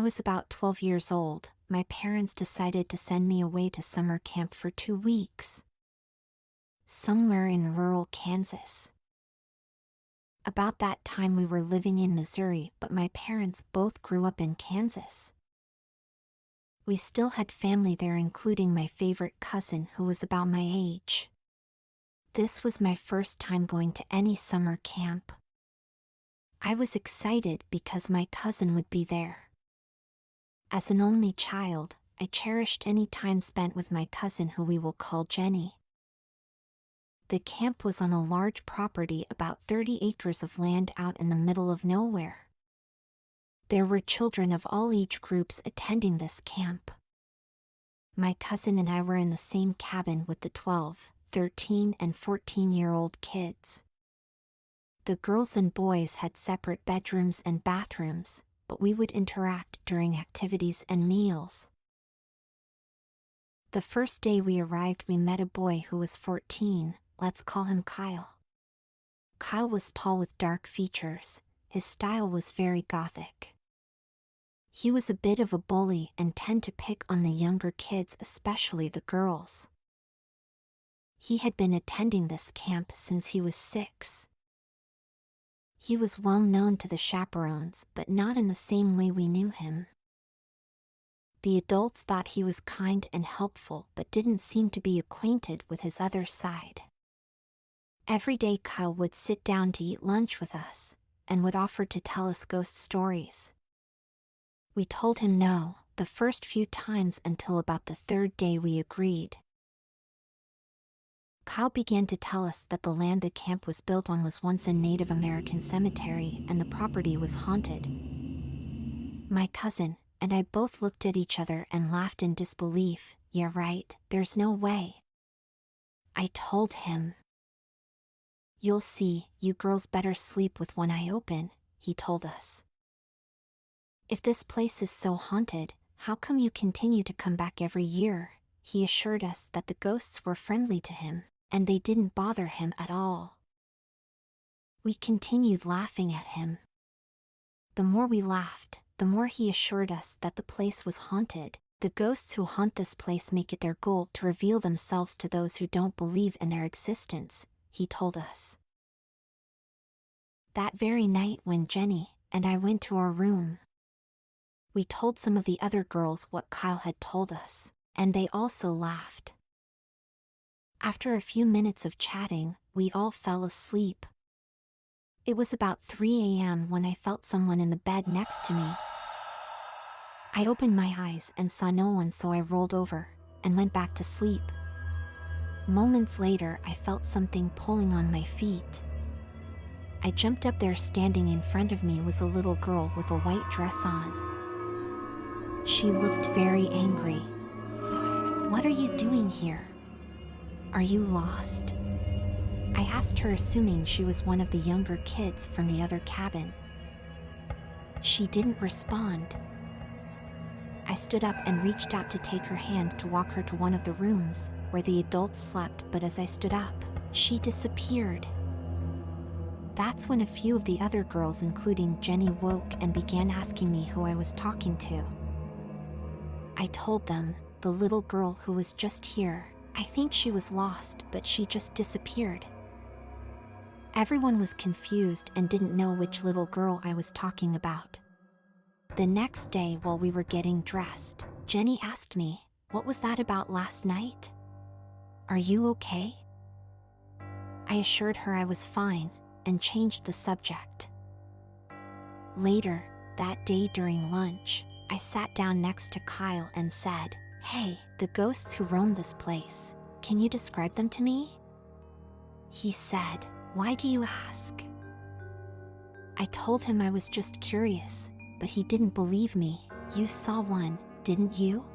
was about 12 years old, my parents decided to send me away to summer camp for 2 weeks. Somewhere in rural Kansas. About that time we were living in Missouri, but my parents both grew up in Kansas. We still had family there, including my favorite cousin who was about my age. This was my first time going to any summer camp. I was excited because my cousin would be there. As an only child, I cherished any time spent with my cousin, who we will call Jenny. The camp was on a large property, about 30 acres of land out in the middle of nowhere. There were children of all age groups attending this camp. My cousin and I were in the same cabin with the 12, 13, and 14-year-old kids. The girls and boys had separate bedrooms and bathrooms, but we would interact during activities and meals. The first day we arrived, we met a boy who was 14, let's call him Kyle. Kyle was tall with dark features. His style was very gothic. He was a bit of a bully and tended to pick on the younger kids, especially the girls. He had been attending this camp since he was 6. He was well known to the chaperones, but not in the same way we knew him. The adults thought he was kind and helpful, but didn't seem to be acquainted with his other side. Every day Kyle would sit down to eat lunch with us, and would offer to tell us ghost stories. We told him no, the first few times, until about the 3rd day we agreed. Kyle began to tell us that the land the camp was built on was once a Native American cemetery and the property was haunted. My cousin and I both looked at each other and laughed in disbelief. Yeah, right, there's no way. I told him. You'll see, you girls better sleep with one eye open, he told us. If this place is so haunted, how come you continue to come back every year? He assured us that the ghosts were friendly to him, and they didn't bother him at all. We continued laughing at him. The more we laughed, the more he assured us that the place was haunted. The ghosts who haunt this place make it their goal to reveal themselves to those who don't believe in their existence, he told us. That very night, when Jenny and I went to our room, we told some of the other girls what Kyle had told us, and they also laughed. After a few minutes of chatting, we all fell asleep. It was about 3 a.m. when I felt someone in the bed next to me. I opened my eyes and saw no one, so I rolled over and went back to sleep. Moments later, I felt something pulling on my feet. I jumped up there. Standing in front of me was a little girl with a white dress on. She looked very angry. What are you doing here? Are you lost? I asked her, assuming she was one of the younger kids from the other cabin. She didn't respond. I stood up and reached out to take her hand to walk her to one of the rooms where the adults slept, but as I stood up, she disappeared. That's when a few of the other girls, including Jenny, woke and began asking me who I was talking to. I told them, the little girl who was just here. I think she was lost, but she just disappeared. Everyone was confused and didn't know which little girl I was talking about. The next day, while we were getting dressed, Jenny asked me, "What was that about last night? Are you okay?" I assured her I was fine and changed the subject. Later, that day during lunch, I sat down next to Kyle and said, "Hey, the ghosts who roam this place, can you describe them to me?" He said, "Why do you ask?" I told him I was just curious, but he didn't believe me. "You saw one, didn't you?"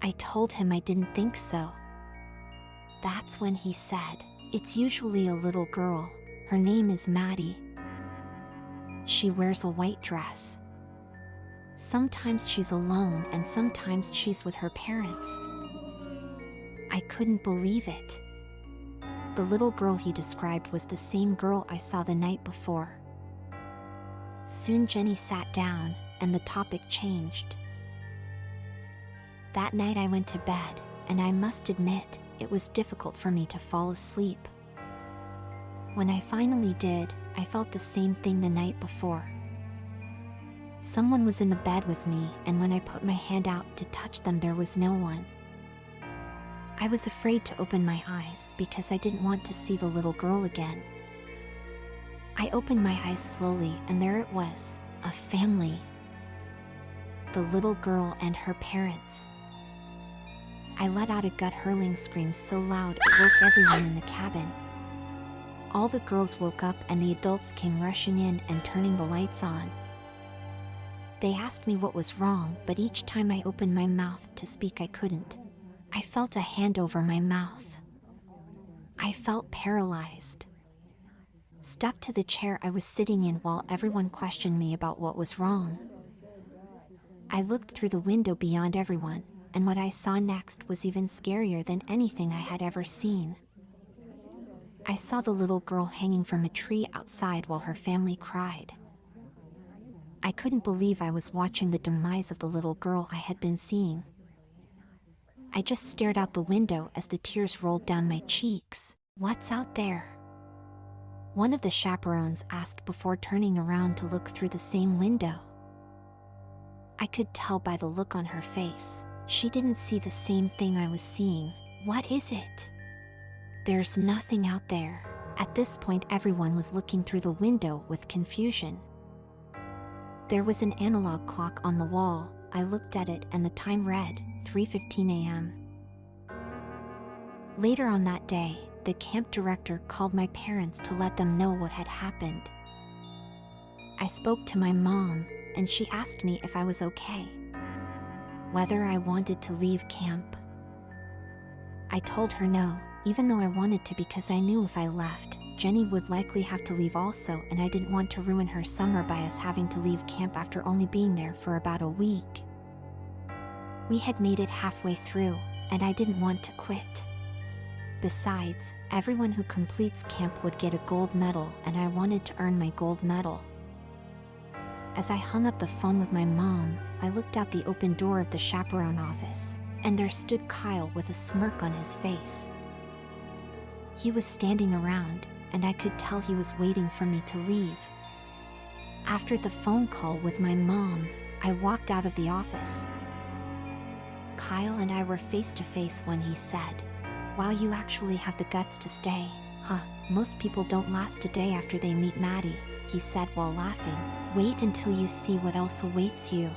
I told him I didn't think so. That's when he said, "It's usually a little girl. Her name is Maddie. She wears a white dress. Sometimes she's alone and sometimes she's with her parents." I couldn't believe it. The little girl he described was the same girl I saw the night before. Soon Jenny sat down and the topic changed. That night I went to bed, and I must admit, it was difficult for me to fall asleep. When I finally did, I felt the same thing the night before. Someone was in the bed with me, and when I put my hand out to touch them, there was no one. I was afraid to open my eyes because I didn't want to see the little girl again. I opened my eyes slowly, and there it was, a family. The little girl and her parents. I let out a gut-hurling scream so loud it woke everyone in the cabin. All the girls woke up and the adults came rushing in and turning the lights on. They asked me what was wrong, but each time I opened my mouth to speak, I couldn't. I felt a hand over my mouth. I felt paralyzed. Stuck to the chair I was sitting in while everyone questioned me about what was wrong. I looked through the window beyond everyone, and what I saw next was even scarier than anything I had ever seen. I saw the little girl hanging from a tree outside while her family cried. I couldn't believe I was watching the demise of the little girl I had been seeing. I just stared out the window as the tears rolled down my cheeks. "What's out there?" One of the chaperones asked before turning around to look through the same window. I could tell by the look on her face. She didn't see the same thing I was seeing. "What is it?" "There's nothing out there." At this point, everyone was looking through the window with confusion. There was an analog clock on the wall. I looked at it and the time read 3:15 a.m. Later on that day, the camp director called my parents to let them know what had happened. I spoke to my mom, and she asked me if I was okay, whether I wanted to leave camp. I told her no, even though I wanted to, because I knew if I left, Jenny would likely have to leave also, and I didn't want to ruin her summer by us having to leave camp after only being there for about a week. We had made it halfway through, and I didn't want to quit. Besides, everyone who completes camp would get a gold medal, and I wanted to earn my gold medal. As I hung up the phone with my mom, I looked out the open door of the chaperone office, and there stood Kyle with a smirk on his face. He was standing around, and I could tell he was waiting for me to leave. After the phone call with my mom, I walked out of the office. Kyle and I were face to face when he said, "Wow, you actually have the guts to stay, huh? Most people don't last a day after they meet Maddie," he said while laughing. "Wait until you see what else awaits you."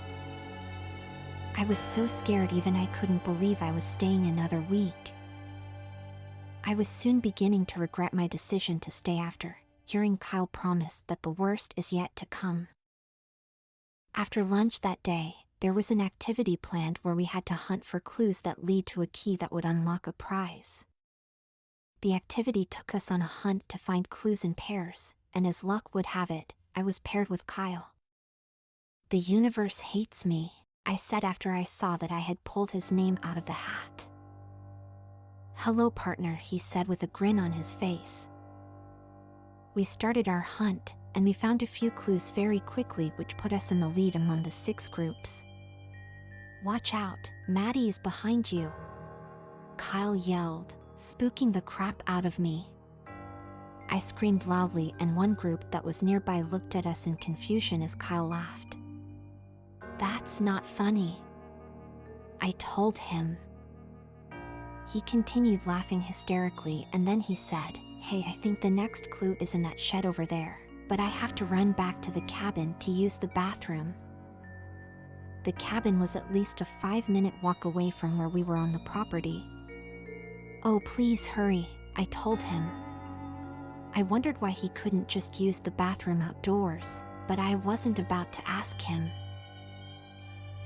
I was so scared even I couldn't believe I was staying another week. I was soon beginning to regret my decision to stay after hearing Kyle promise that the worst is yet to come. After lunch that day, there was an activity planned where we had to hunt for clues that lead to a key that would unlock a prize. The activity took us on a hunt to find clues in pairs, and as luck would have it, I was paired with Kyle. "The universe hates me," I said after I saw that I had pulled his name out of the hat. "Hello, partner," he said with a grin on his face. We started our hunt, and we found a few clues very quickly, which put us in the lead among the 6 groups. "Watch out, Maddie is behind you," Kyle yelled, spooking the crap out of me. I screamed loudly, and one group that was nearby looked at us in confusion as Kyle laughed. "That's not funny," I told him. He continued laughing hysterically, and then he said, "Hey, I think the next clue is in that shed over there, but I have to run back to the cabin to use the bathroom." The cabin was at least a 5-minute walk away from where we were on the property. "Oh, please hurry," I told him. I wondered why he couldn't just use the bathroom outdoors, but I wasn't about to ask him.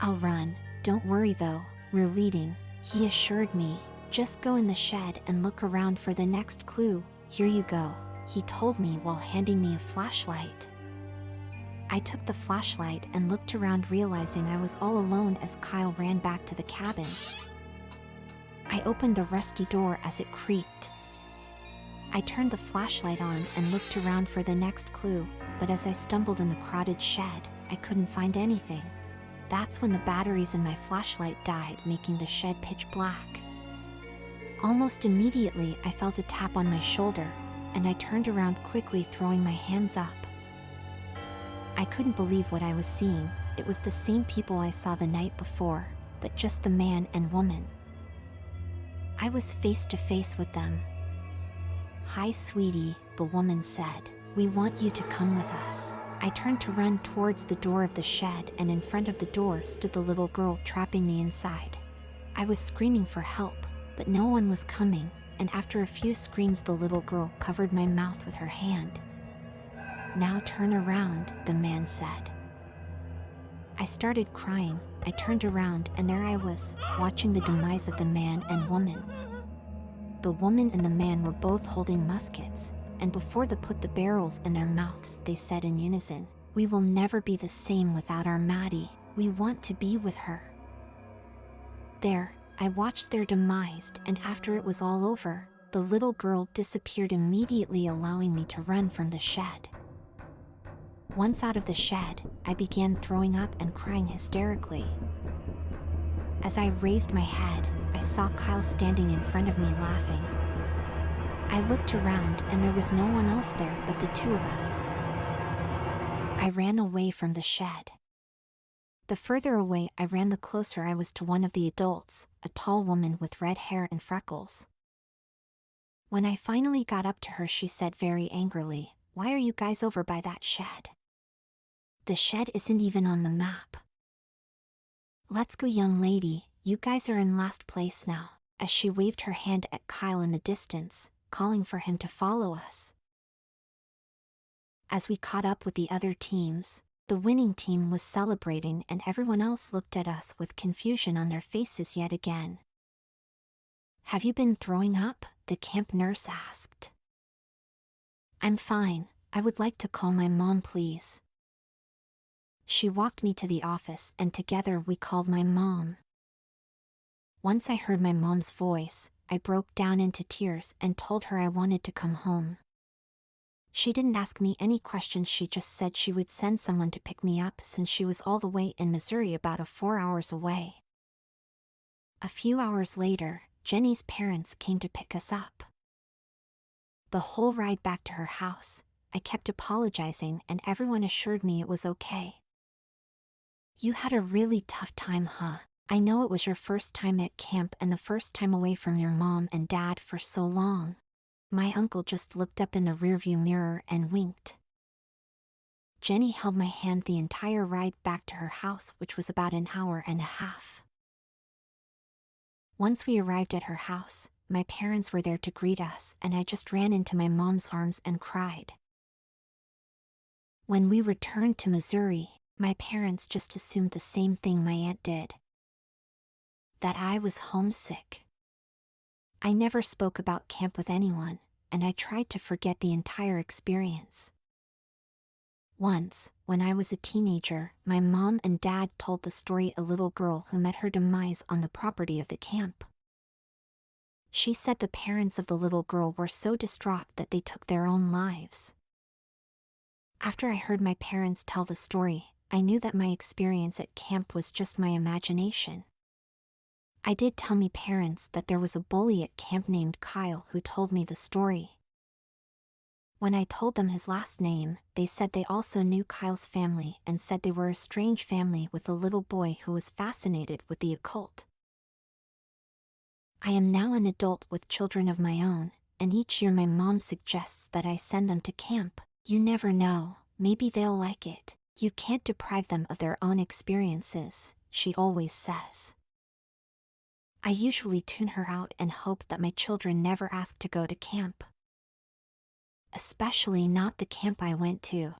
"I'll run, don't worry though, we're leading," he assured me. "Just go in the shed and look around for the next clue. Here you go," he told me while handing me a flashlight. I took the flashlight and looked around, realizing I was all alone as Kyle ran back to the cabin. I opened the rusty door as it creaked. I turned the flashlight on and looked around for the next clue, but as I stumbled in the crowded shed, I couldn't find anything. That's when the batteries in my flashlight died, making the shed pitch black. Almost immediately, I felt a tap on my shoulder, and I turned around quickly, throwing my hands up. I couldn't believe what I was seeing. It was the same people I saw the night before, but just the man and woman. I was face to face with them. "Hi, sweetie," the woman said. "We want you to come with us." I turned to run towards the door of the shed, and in front of the door stood the little girl, trapping me inside. I was screaming for help, but no one was coming, and after a few screams, the little girl covered my mouth with her hand. "Now turn around," the man said. I started crying. I turned around, and there I was, watching the demise of the man and woman. The woman and the man were both holding muskets, and before they put the barrels in their mouths, they said in unison, "We will never be the same without our Maddie. We want to be with her." There, I watched their demise, and after it was all over, the little girl disappeared immediately, allowing me to run from the shed. Once out of the shed, I began throwing up and crying hysterically. As I raised my head, I saw Kyle standing in front of me laughing. I looked around, and there was no one else there but the two of us. I ran away from the shed. The further away I ran, the closer I was to one of the adults, a tall woman with red hair and freckles. When I finally got up to her, she said very angrily, "Why are you guys over by that shed? The shed isn't even on the map. Let's go, young lady, you guys are in last place now," as she waved her hand at Kyle in the distance, calling for him to follow us. As we caught up with the other teams, the winning team was celebrating, and everyone else looked at us with confusion on their faces yet again. "Have you been throwing up?" the camp nurse asked. "I'm fine. I would like to call my mom, please." She walked me to the office, and together we called my mom. Once I heard my mom's voice, I broke down into tears and told her I wanted to come home. She didn't ask me any questions, she just said she would send someone to pick me up since she was all the way in Missouri, about 4 hours away. A few hours later, Jenny's parents came to pick us up. The whole ride back to her house, I kept apologizing, and everyone assured me it was okay. "You had a really tough time, huh? I know it was your first time at camp and the first time away from your mom and dad for so long." My uncle just looked up in the rearview mirror and winked. Jenny held my hand the entire ride back to her house, which was about an hour and a half. Once we arrived at her house, my parents were there to greet us, and I just ran into my mom's arms and cried. When we returned to Missouri, my parents just assumed the same thing my aunt did, that I was homesick. I never spoke about camp with anyone, and I tried to forget the entire experience. Once, when I was a teenager, my mom and dad told the story of a little girl who met her demise on the property of the camp. She said the parents of the little girl were so distraught that they took their own lives. After I heard my parents tell the story, I knew that my experience at camp was just my imagination. I did tell my parents that there was a bully at camp named Kyle who told me the story. When I told them his last name, they said they also knew Kyle's family and said they were a strange family with a little boy who was fascinated with the occult. I am now an adult with children of my own, and each year my mom suggests that I send them to camp. "You never know, maybe they'll like it. You can't deprive them of their own experiences," she always says. I usually tune her out and hope that my children never ask to go to camp. Especially not the camp I went to.